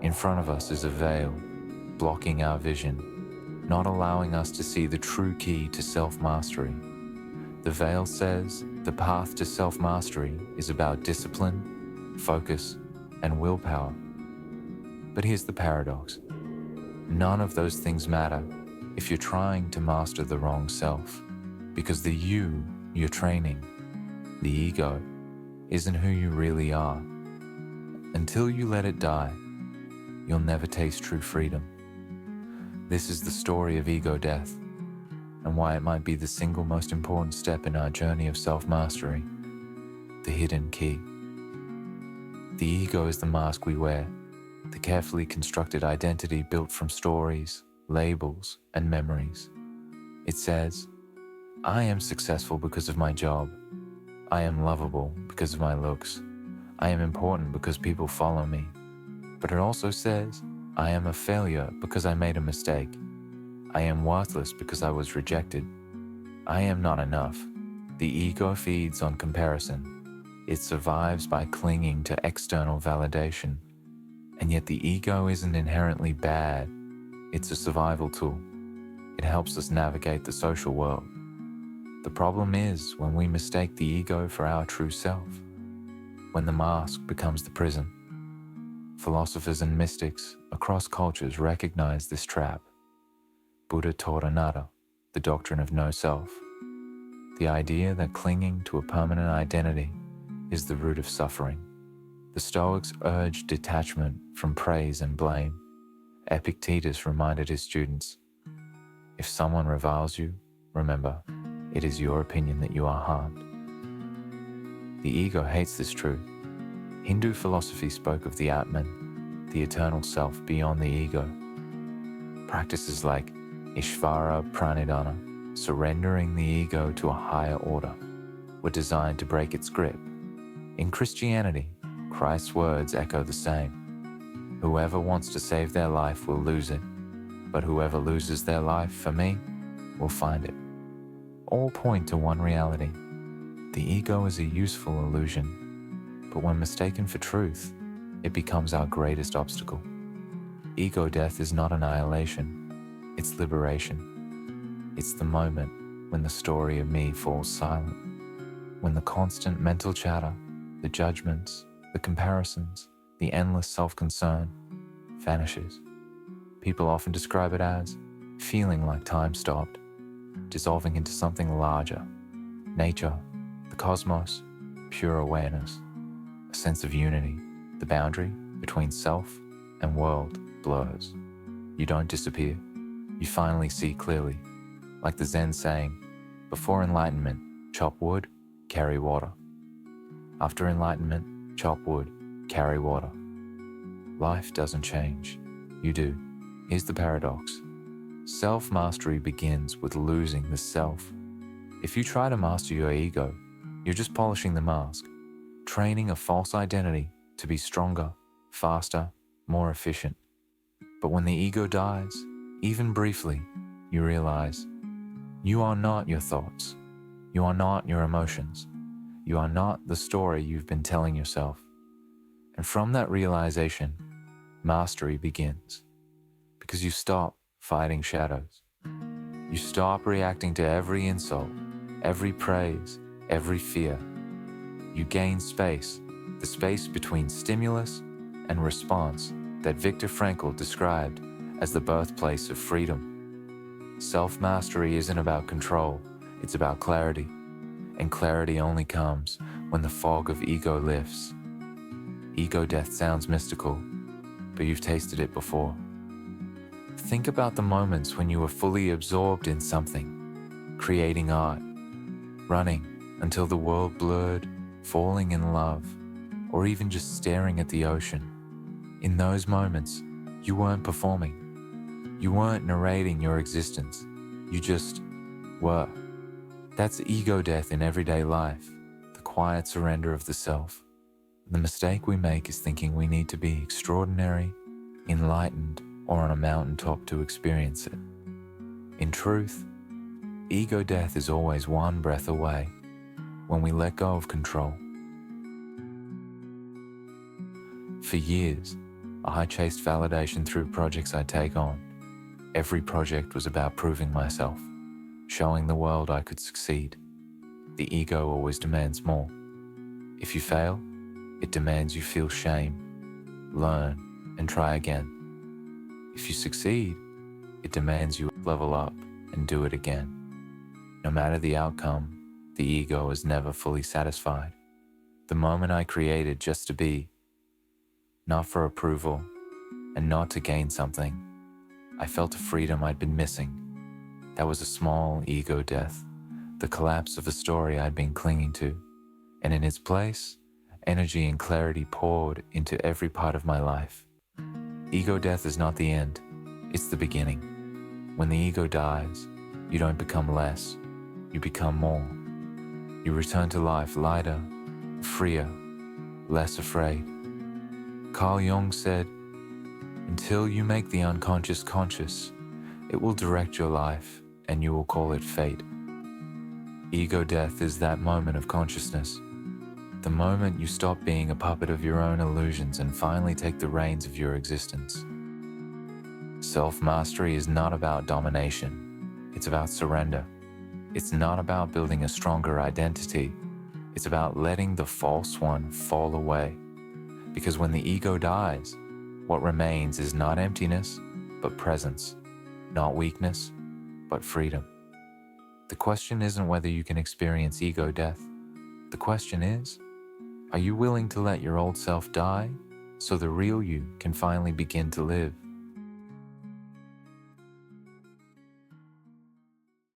In front of us is a veil, blocking our vision, not allowing us to see the true key to self-mastery. The veil says the path to self-mastery is about discipline, focus, and willpower. But here's the paradox. None of those things matter if you're trying to master the wrong self, because the you you're training, the ego, isn't who you really are. Until you let it die, you'll never taste true freedom. This is the story of ego death, and why it might be the single most important step in our journey of self-mastery, the hidden key. The ego is the mask we wear, the carefully constructed identity built from stories, labels, and memories. It says, I am successful because of my job. I am lovable because of my looks. I am important because people follow me. But it also says, I am a failure because I made a mistake. I am worthless because I was rejected. I am not enough. The ego feeds on comparison. It survives by clinging to external validation. And yet the ego isn't inherently bad. It's a survival tool. It helps us navigate the social world. The problem is when we mistake the ego for our true self, when the mask becomes the prison. Philosophers and mystics across cultures recognize this trap. Buddha taught anatta, the doctrine of no self, the idea that clinging to a permanent identity is the root of suffering. The Stoics urged detachment from praise and blame. Epictetus reminded his students, if someone reviles you, remember, it is your opinion that you are harmed. The ego hates this truth. Hindu philosophy spoke of the Atman, the eternal self beyond the ego. Practices like Ishvara Pranidhana, surrendering the ego to a higher order, were designed to break its grip. In Christianity, Christ's words echo the same. Whoever wants to save their life will lose it, but whoever loses their life for me will find it. All point to one reality. The ego is a useful illusion, but when mistaken for truth, it becomes our greatest obstacle. Ego death is not annihilation, it's liberation. It's the moment when the story of me falls silent, when the constant mental chatter, the judgments, the comparisons, the endless self-concern vanishes. People often describe it as feeling like time stopped, dissolving into something larger, nature, the cosmos, pure awareness, a sense of unity. The boundary between self and world blurs. You don't disappear. You finally see clearly. Like the Zen saying, before enlightenment, chop wood, carry water. After enlightenment, chop wood, carry water. Life doesn't change. You do. Here's the paradox. Self-mastery begins with losing the self. If you try to master your ego, you're just polishing the mask, training a false identity to be stronger, faster, more efficient. But when the ego dies, even briefly, you realize you are not your thoughts. You are not your emotions. You are not the story you've been telling yourself. And from that realization, mastery begins. Because you stop fighting shadows. You stop reacting to every insult, every praise, every fear. You gain space, the space between stimulus and response that Viktor Frankl described as the birthplace of freedom. Self-mastery isn't about control, it's about clarity. And clarity only comes when the fog of ego lifts. Ego death sounds mystical, but you've tasted it before. Think about the moments when you were fully absorbed in something, creating art, running until the world blurred, falling in love, or even just staring at the ocean. In those moments, you weren't performing. You weren't narrating your existence. You just were. That's ego death in everyday life, the quiet surrender of the self. The mistake we make is thinking we need to be extraordinary, enlightened, or on a mountaintop to experience it. In truth, ego death is always one breath away when we let go of control. For years, I chased validation through projects I take on. Every project was about proving myself, showing the world I could succeed. The ego always demands more. If you fail, it demands you feel shame, learn, and try again. If you succeed, it demands you level up and do it again. No matter the outcome, the ego is never fully satisfied. The moment I created just to be, not for approval, and not to gain something, I felt a freedom I'd been missing. That was a small ego death, the collapse of a story I'd been clinging to, and in its place, energy and clarity poured into every part of my life. Ego death is not the end, it's the beginning. When the ego dies, you don't become less, you become more. You return to life lighter, freer, less afraid. Carl Jung said, "Until you make the unconscious conscious, it will direct your life and you will call it fate." Ego death is that moment of consciousness, the moment you stop being a puppet of your own illusions and finally take the reins of your existence. Self-mastery is not about domination, it's about surrender. It's not about building a stronger identity, it's about letting the false one fall away. Because when the ego dies, what remains is not emptiness, but presence, not weakness, but freedom. The question isn't whether you can experience ego death. The question is, are you willing to let your old self die so the real you can finally begin to live?